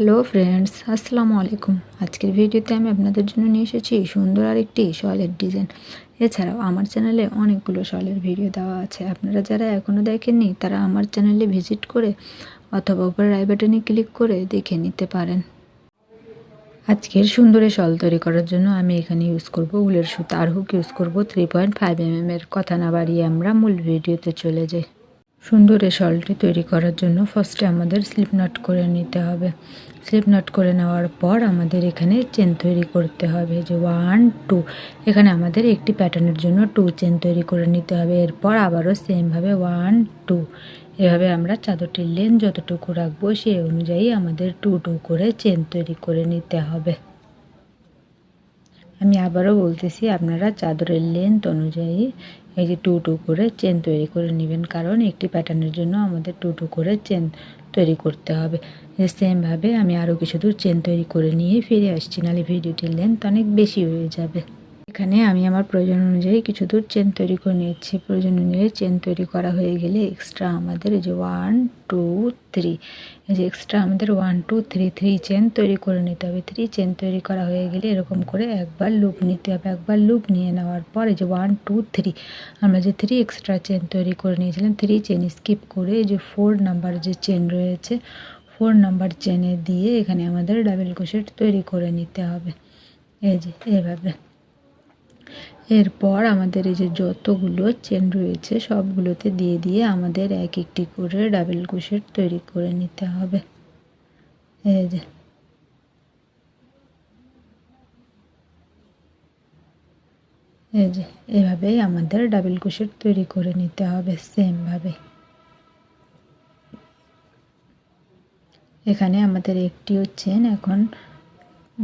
Hello friends, আসসালামু আলাইকুম। আজকের ভিডিওতে আমি আপনাদের জন্য নিয়ে এসেছি সুন্দর আরেকটি শলের ডিজাইন। এছাড়াও আমার চ্যানেলে অনেকগুলো শলের ভিডিও দেওয়া আছে। আপনারা যারা এখনও দেখেননি তারা আমার চ্যানেলে ভিজিট করে অথবা উপরে আই বাটনে ক্লিক করে দেখে নিতে পারেন। আজকের সুন্দর শল তৈরি করার জন্য আমি এখানে ইউজ করব উলের সুতা আর হুক ইউজ করব 3.5 mm এর। কথা না বাড়িয়ে আমরা মূল ভিডিওতে চলে যাই। সুন্দর এই শলটি তৈরি করার জন্য ফার্স্টে আমাদের স্লিপ নট করে নিতে হবে। স্লিপ নট করে নেওয়ার পর আমাদের এখানে চেন তৈরি করতে হবে, যে 1 2 এখানে আমাদের একটি প্যাটার্নের জন্য 2 চেন তৈরি করে নিতে হবে। এরপর আবারও সেমভাবে 1 2 এভাবে আমরা চাদরটির লেন্থ যতটুকু রাখবো সেই অনুযায়ী আমাদের 2 2 করে চেন তৈরি করে নিতে হবে। আমি আবারও বলতেছি, আপনারা চাদরের লেন্থ অনুযায়ী এই যে 2 2 করে চেন তৈরি করে নেবেন, কারণ একটি প্যাটার্নের জন্য আমাদের 2 2 করে চেন তৈরি করতে হবে। সেমভাবে আমি আরও কিছু দূর চেন তৈরি করে নিয়ে ফিরে আসছি, নাহলে ভিডিওটির লেন্থ অনেক বেশি হয়ে যাবে। এখানে আমি আমার প্রয়োজন অনুযায়ী কিছু দূর চেন তৈরি করে নিয়েছি। প্রয়োজন অনুযায়ী চেন তৈরি করা হয়ে গেলে এক্সট্রা আমাদের এই যে 1 2 3 এই যে এক্সট্রা আমাদের 1 2 3 চেন তৈরি করে নিতে হবে। 3 চেন তৈরি করা হয়ে গেলে এরকম করে একবার লুপ নিতে হবে। একবার লুপ নিয়ে নেওয়ার পর এই যে 1 2 3 আমরা যে 3 এক্সট্রা চেন তৈরি করে নিয়েছিলাম, 3 চেন স্কিপ করে এই যে 4 নাম্বার যে চেন রয়েছে 4 নাম্বার চেনে দিয়ে এখানে আমাদের ডাবল ক্রোশেট তৈরি করে নিতে হবে, এই যে এভাবে। এরপর আমাদের এই যে যতগুলো চেন রয়েছে সবগুলোতে দিয়ে দিয়ে আমাদের এক একটি করে ডাবল ক্রোশেট তৈরি করে নিতে হবে, এই যে এভাবেই আমাদের ডাবল ক্রোশেট তৈরি করে নিতে হবে সেমভাবে। এখানে আমাদের একটিও চেন এখন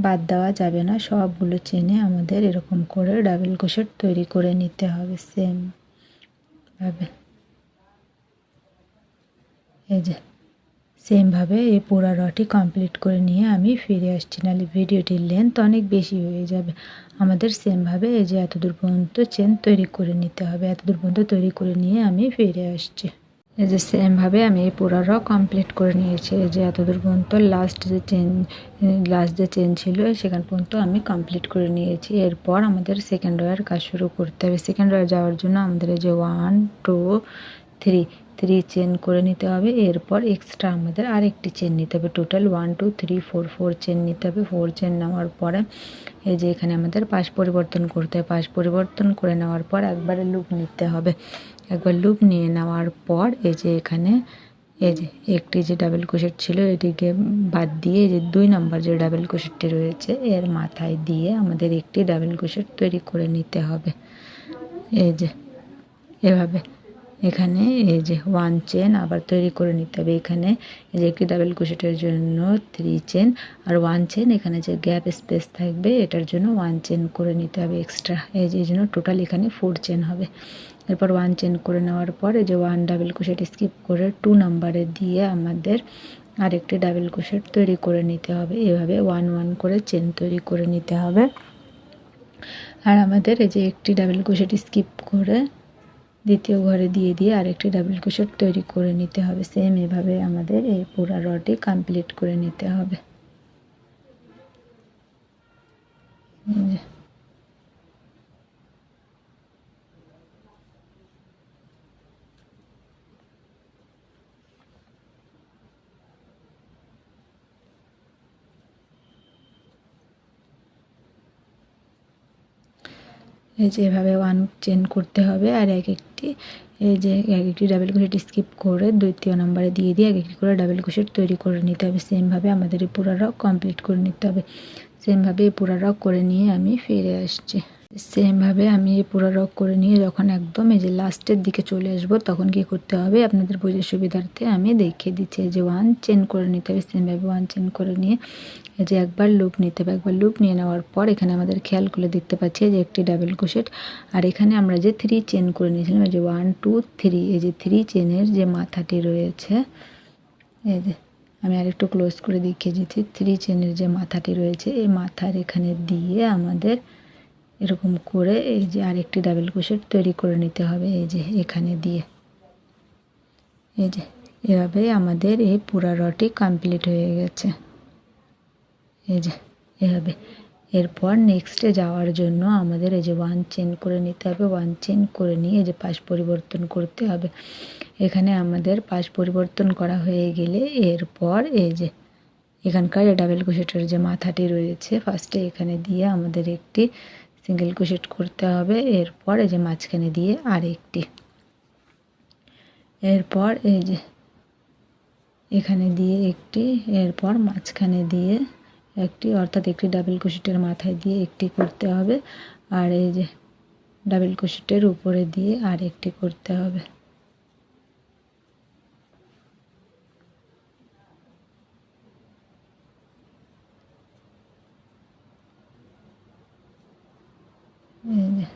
বাদ দেওয়া যাবে না, সবগুলো চেনে আমাদের এরকম করে ডাবল ক্রোশেট তৈরি করে নিতে হবে সেমভাবে, এই যে সেমভাবে এই পুরো রটি কমপ্লিট করে নিয়ে আমি ফিরে আসছি, নাহলে ভিডিওটির লেন্থ অনেক বেশি হয়ে যাবে। আমাদের সেমভাবে এই যে এতদূর পর্যন্ত চেন তৈরি করে নিতে হবে। এতদূর পর্যন্ত তৈরি করে নিয়ে আমি ফিরে আসছি। এই যে সেমভাবে আমি এই পুরো র কমপ্লিট করে নিয়েছি। এই যে এতদূর পর্যন্ত লাস্ট যে চেন ছিল সেখান পর্যন্ত আমি কমপ্লিট করে নিয়েছি। এরপর আমাদের সেকেন্ড রয়ের কাজ শুরু করতে হবে। সেকেন্ড রয়ে যাওয়ার জন্য আমাদের এই যে 1 2 3 চেন করে নিতে হবে। এরপর এক্সট্রা আমাদের আরেকটি চেন নিতে হবে। টোটাল 1 2 3 4 চেন নিতে হবে। 4 চেন নেওয়ার পরে এই যে এখানে আমাদের পাশ পরিবর্তন করতে হবে। পাশ পরিবর্তন করে নেওয়ার পর একবারে লুপ নিতে হবে। একবার লুপ নিয়ে নেওয়ার পর এই যে এখানে এই যে একটি যে ডাবল ক্রোশেট ছিল এটিকে বাদ দিয়ে এই যে 2 নাম্বার যে ডাবল ক্রোশেটটি রয়েছে এর মাথায় দিয়ে আমাদের একটি ডাবল ক্রোশেট তৈরি করে নিতে হবে, এই যে এভাবে। এখানে এই যে 1 চেন আবার তৈরি করে নিতে হবে। এখানে এই যে একটি ডাবল ক্রোশেটের জন্য 3 চেন আর 1 চেন এখানে যে গ্যাপ স্পেস থাকবে এটার জন্য 1 চেন করে নিতে হবে এক্সট্রা, এই যে জন্য টোটাল এখানে 4 চেন হবে। এরপর 1 চেন করে নেওয়ার পর এই যে 1 ডাবল ক্রোশেট স্কিপ করে 2 নাম্বারে দিয়ে আমাদের আরেকটি ডাবল ক্রোশেট তৈরি করে নিতে হবে। এভাবে 1 1 করে চেন তৈরি করে নিতে হবে। আর আমাদের এই যে একটি ডাবল ক্রোশেট স্কিপ করে দ্বিতীয় ঘরে দিয়ে দিয়ে আরেকটি ডাবল ক্রোশেট তৈরি করে নিতে হবে। সেম এভাবে আমাদের এই পুরো রটি কমপ্লিট করে নিতে হবে। এই যে এভাবে 1 চেন করতে হবে। আর এক একটি এই যে এক একটি ডাবল ক্রোশেট স্কিপ করে দ্বিতীয় নাম্বারে দিয়ে দিয়ে এক একটি করে ডাবল ক্রোশেট তৈরি করে নিতে হবে। সেমভাবে আমাদের এই পুরো রক কমপ্লিট করে নিতে হবে। সেমভাবে এই পুরো রক করে নিয়ে আমি ফিরে আসছি। সেমভাবে আমি এই পুরো রক করে নিয়ে যখন একদম এই যে লাস্টের দিকে চলে আসবো তখন কি করতে হবে আপনাদের বোঝার সুবিধার্থে আমি দেখিয়ে দিচ্ছি। যে 1 চেন করে নিতে হবে। সেমভাবে 1 চেন করে নিয়ে এই যে একবার লুপ নিতে হবে। একবার লুপ নিয়ে নেওয়ার পর এখানে আমাদের খেয়াল করে দেখতে পাচ্ছি যে একটি ডাবল ক্রোশেট আর এখানে আমরা যে 3 চেন করে নিয়েছিলাম এই যে 1 2 3 এই যে 3 চেনের যে মাথাটি রয়েছে, এই যে আমি আরেকটু ক্লোজ করে দেখিয়ে দিচ্ছি। 3 চেনের যে মাথাটি রয়েছে এই মাথার এখানে দিয়ে আমাদের এরকম করে এই যে আরেকটি ডাবল ক্রোশেট তৈরি করে নিতে হবে, এই যে এখানে দিয়ে। এই যে এভাবে আমাদের এই পুরা রটি কমপ্লিট হয়ে গেছে। এই যে এভাবে। এরপর নেক্সটে যাওয়ার জন্য আমাদের এই যে 1 চেন করে নিতে হবে। 1 চেন করে নিয়ে এই যে পাশ পরিবর্তন করতে হবে। এখানে আমাদের পাশ পরিবর্তন করা হয়ে গেলে এরপর এই যে এখানকার ডাবল ক্রোশেটের যে মাথাটি রয়েছে ফার্স্টে এখানে দিয়ে আমাদের একটি সিঙ্গেল ক্রোশেট করতে হবে। এরপর এই যে মাঝখানে দিয়ে আরেকটি, এরপর এই যে এখানে দিয়ে একটি, এরপর মাঝখানে দিয়ে একটি, অর্থাৎ একটি ডাবল ক্রোশেটের মাথায় দিয়ে একটি করতে হবে, আর এই যে ডাবল ক্রোশেটের উপরে দিয়ে আরেকটি করতে হবে। এই যে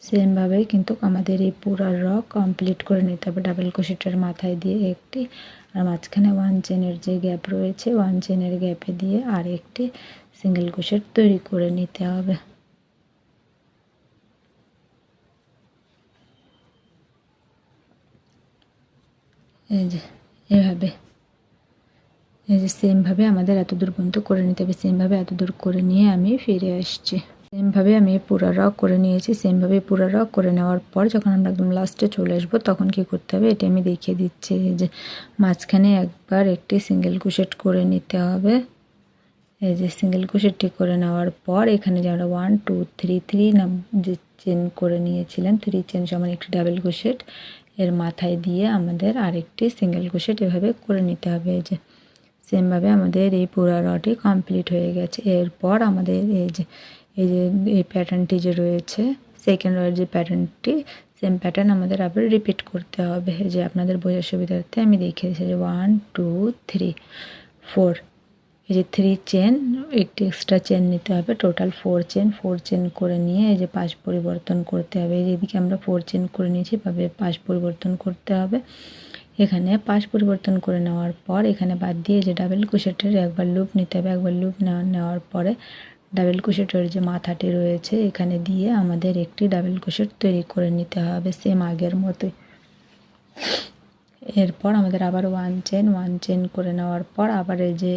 সেমভাবেই কিন্তু আমাদের এই পুরো র কমপ্লিট করে নিতে হবে। ডাবল ক্রোশেটের মাথায় দিয়ে একটি, আর মাঝখানে 1 চেনের যে গ্যাপ রয়েছে 1 চেনের গ্যাপে দিয়ে আর একটি সিঙ্গেল ক্রোশেট তৈরি করে নিতে হবে। এই যে এভাবে, এই যে সেমভাবে আমাদের এত দূর পর্যন্ত করে নিতে হবে। সেমভাবে এত দূর করে নিয়ে আমি ফিরে আসছি। সেমভাবে আমি পুরো র করে নিয়েছি। সেমভাবে পুরো র করে নেওয়ার পর যখন আমরা একদম লাস্টে চলে আসবো তখন কি করতে হবে এটা আমি দেখিয়ে দিচ্ছি। যে মাঝখানে একবার একটি সিঙ্গেল ক্রোশেট করে নিতে হবে। এই যে সিঙ্গেল ক্রোশেটটি করে নেওয়ার পর এখানে যে আমরা 1 2 3 3 যে চেন করে নিয়েছিলাম 3 চেন সমান একটি ডাবল ক্রোশেট এর মাথায় দিয়ে আমাদের আরেকটি সিঙ্গেল ক্রোশেট এভাবে করে নিতে হবে। এই যে সেমভাবে আমাদের এই পুরো রটি কমপ্লিট হয়ে গেছে। এরপর আমাদের এই প্যাটার্নটি যে রয়েছে সেকেন্ড রয়ের যে প্যাটার্নটি, সেম প্যাটার্ন আমাদের আবার রিপিট করতে হবে। যে আপনাদের বোঝার সুবিধার্থে আমি দেখিয়ে দিচ্ছি যে 1 2 3 4, এই যে 3 চেন একটি এক্সট্রা চেন নিতে হবে। টোটাল 4 চেন করে নিয়ে এই যে পাশ পরিবর্তন করতে হবে। এই যেদিকে আমরা 4 চেন করে নিয়েছি ভাবে পাশ পরিবর্তন করতে হবে। এখানে পাশ পরিবর্তন করে নেওয়ার পর এখানে বাদ দিয়ে যে ডাবল ক্রোশেটের একবার লুপ নিতে হবে। একবার লুপ নেওয়ার পরে ডাবল ক্রোশেটের যে মাথাটি রয়েছে এখানে দিয়ে আমাদের একটি ডাবল ক্রোশেট তৈরি করে নিতে হবে সেম আগের মতোই। এরপর আমাদের আবার 1 চেন করে নেওয়ার পর আবার এই যে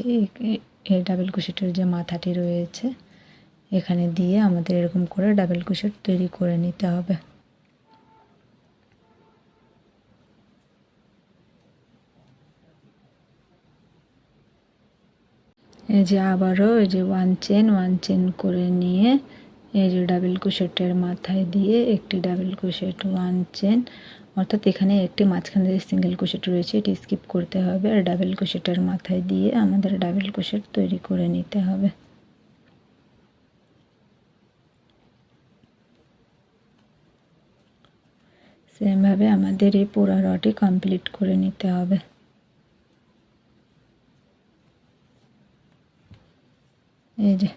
এই ডাবল ক্রোশেটের যে মাথাটি রয়েছে এখানে দিয়ে আমাদের এরকম করে ডাবল ক্রোশেট তৈরি করে নিতে হবে। এই যে আবারও এই যে 1 চেন করে নিয়ে এই যে ডাবল ক্রোশেটের মাথায় দিয়ে একটি ডাবল ক্রোশেট 1 চেন, অর্থাৎ এখানে একটি মাঝখানে যে সিঙ্গেল ক্রোশেট রয়েছে এটি স্কিপ করতে হবে, আর ডাবল ক্রোশেটের মাথায় দিয়ে আমাদের ডাবল ক্রোশেট তৈরি করে নিতে হবে। সেমভাবে আমাদের এই পুরো রটি কমপ্লিট করে নিতে হবে। এই যে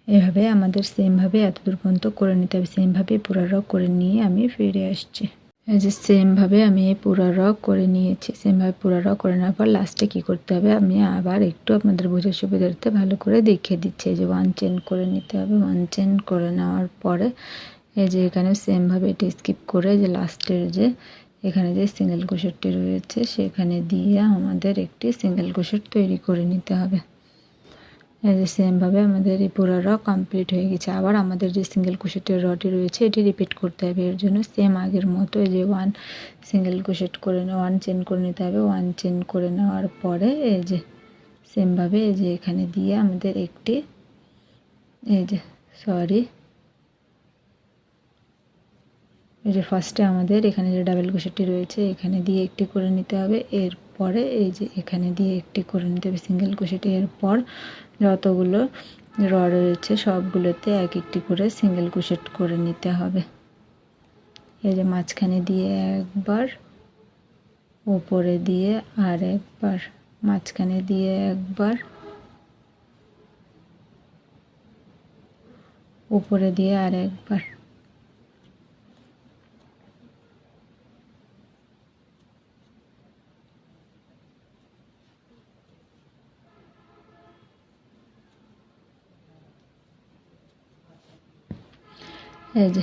এভাবে আমাদের সেমভাবে এতদূর পর্যন্ত করে নিতে হবে। সেমভাবে পুরো র করে নিয়ে আমি ফিরে আসছি। এই যে সেমভাবে আমি এই পুরো র করে নিয়েছি। সেমভাবে পুরো র করে নেওয়ার পর লাস্টে কী করতে হবে আমি আবার একটু আপনাদের বোঝার সুবিধার্থে ভালো করে দেখিয়ে দিচ্ছি। এই যে 1 চেন করে নিতে হবে। 1 চেন করে নেওয়ার পরে এই যে এখানে সেমভাবে এটি স্কিপ করে যে লাস্টের যে এখানে যে সিঙ্গেল ক্রোশেটটি রয়েছে সেখানে দিয়ে আমাদের একটি সিঙ্গেল ক্রোশেট তৈরি করে নিতে হবে। এই যে সেমভাবে আমাদের এই পুরো র কমপ্লিট হয়ে গেছে। আবার আমাদের যে সিঙ্গেল ক্রোশেটের রটি রয়েছে এটি রিপিট করতে হবে। এর জন্য সেম আগের মতো এই যে 1 সিঙ্গেল ক্রোশেট করে 1 চেন করে নিতে হবে। 1 চেন করে নেওয়ার পরে এই যে সেমভাবে এই যে এখানে দিয়ে আমাদের একটি এই যে এই যে ফার্স্টে আমাদের এখানে যে ডাবল ক্রোশেটটি রয়েছে এখানে দিয়ে একটি করে নিতে হবে। এরপরে এই যে এখানে দিয়ে একটি করে নিতে হবে সিঙ্গেল ক্রোশেট। এরপর যতগুলো র রয়েছে সবগুলোতে এক একটি করে সিঙ্গেল ক্রোশেট করে নিতে হবে। এই যে মাঝখানে দিয়ে একবার, উপরে দিয়ে আর একবার, মাঝখানে দিয়ে একবার, উপরে দিয়ে আর একবার। এই যে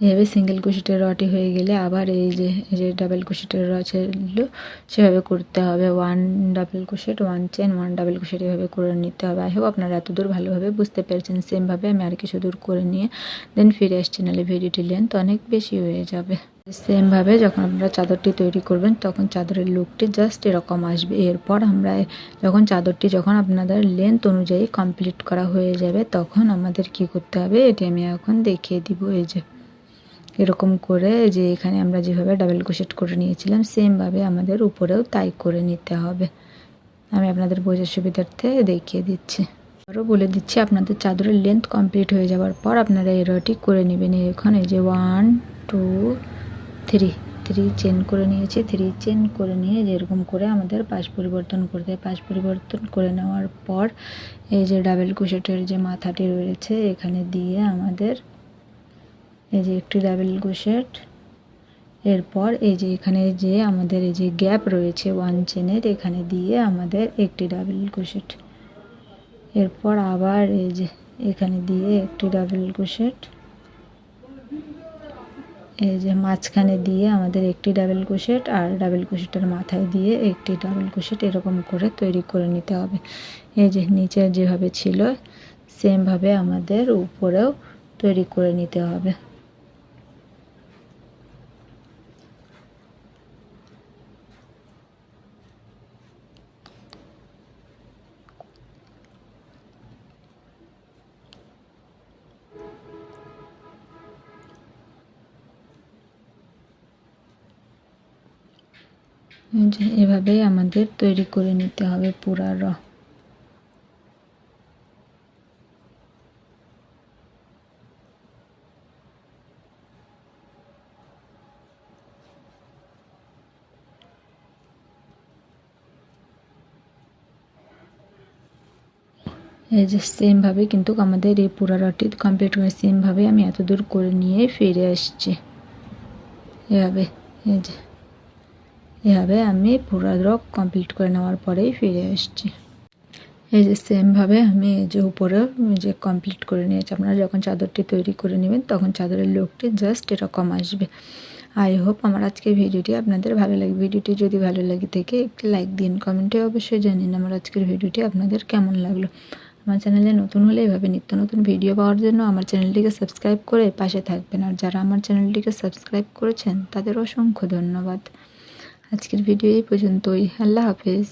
এভাবে সিঙ্গেল ক্রোশেটের রটি হয়ে গেলে আবার এই যে ডাবল ক্রোশেটের র ছিল সেভাবে করতে হবে। 1 double crochet 1 chain 1 double crochet এভাবে করে নিতে হবে। আই হোপ আপনারা এতদূর ভালোভাবে বুঝতে পেরেছেন। সেমভাবে আমি আর কিছু দূর করে নিয়ে দেন ফিরে আসছি, নাহলে ভিডিওটি লেন্থ অনেক বেশি হয়ে যাবে। সেমভাবে যখন আপনারা চাদরটি তৈরি করবেন তখন চাদরের লুকটি জাস্ট এরকম আসবে। এরপর আমরা যখন চাদরটি যখন আপনাদের লেন্থ অনুযায়ী কমপ্লিট করা হয়ে যাবে তখন আমাদের কি করতে হবে এটি আমি এখন দেখিয়ে দিব। এই যে এরকম করে যে এখানে আমরা যেভাবে ডাবল ক্রোশেট করে নিয়েছিলাম সেমভাবে আমাদের উপরেও তাই করে নিতে হবে। আমি আপনাদের বোঝার সুবিধার্থে দেখিয়ে দিচ্ছি। আরও বলে দিচ্ছি, আপনাদের চাদরের লেন্থ কমপ্লিট হয়ে যাওয়ার পর আপনারা এই রটি করে নেবেন। এখন এই যে 1 2 3 চেন করে নিয়েছি। 3 চেন করে নিয়ে যেরকম করে আমাদের পাশ পরিবর্তন করতে হয়। পাশ পরিবর্তন করে নেওয়ার পর এই যে ডাবল ক্রোশেটের যে মাথাটি রয়েছে এখানে দিয়ে আমাদের এই যে একটি ডাবল ক্রোশেট, এরপর এই যে এখানে যে আমাদের এই যে গ্যাপ রয়েছে 1 চেনের এখানে দিয়ে আমাদের একটি ডাবল ক্রোশেট, এরপর আবার এই যে এখানে দিয়ে একটি ডাবল ক্রোশেট, এই যে মাঝখানে দিয়ে আমাদের একটি ডাবল ক্রোশেট আর ডাবল ক্রোশেটের মাথায় দিয়ে একটি ডাবল ক্রোশেট এরকম করে তৈরি করে নিতে হবে। এই যে নিচে যেভাবে ছিল সেমভাবে আমাদের উপরেও তৈরি করে নিতে হবে। যে এভাবেই আমাদের তৈরি করে নিতে হবে পুরা র। এই যে সেমভাবে কিন্তু আমাদের এই পুরা রটি কমপ্লিট করে সেমভাবে আমি এত দূর করে নিয়ে ফিরে আসছি। এভাবে এই যে এভাবে আমি পুরা রক কমপ্লিট করে নেওয়ার পরেই ফিরে আসছি। এই যে সেমভাবে আমি এই যে উপরে যে কমপ্লিট করে নিয়েছি। আপনারা যখন চাদরটি তৈরি করে নেবেন তখন চাদরের লুকটি জাস্ট এরকম আসবে। আই হোপ আমার আজকের ভিডিওটি আপনাদের ভালো লাগে। ভিডিওটি যদি ভালো লাগে থেকে একটি লাইক দিন, কমেন্টে অবশ্যই জানিন আমার আজকের ভিডিওটি আপনাদের কেমন লাগলো। আমার চ্যানেলে নতুন হলে এভাবে নিত্য নতুন ভিডিও পাওয়ার জন্য আমার চ্যানেলটিকে সাবস্ক্রাইব করে পাশে থাকবেন। আর যারা আমার চ্যানেলটিকে সাবস্ক্রাইব করেছেন তাদের অসংখ্য ধন্যবাদ। আজকের ভিডিও এই পর্যন্তই। আল্লাহ হাফেজ।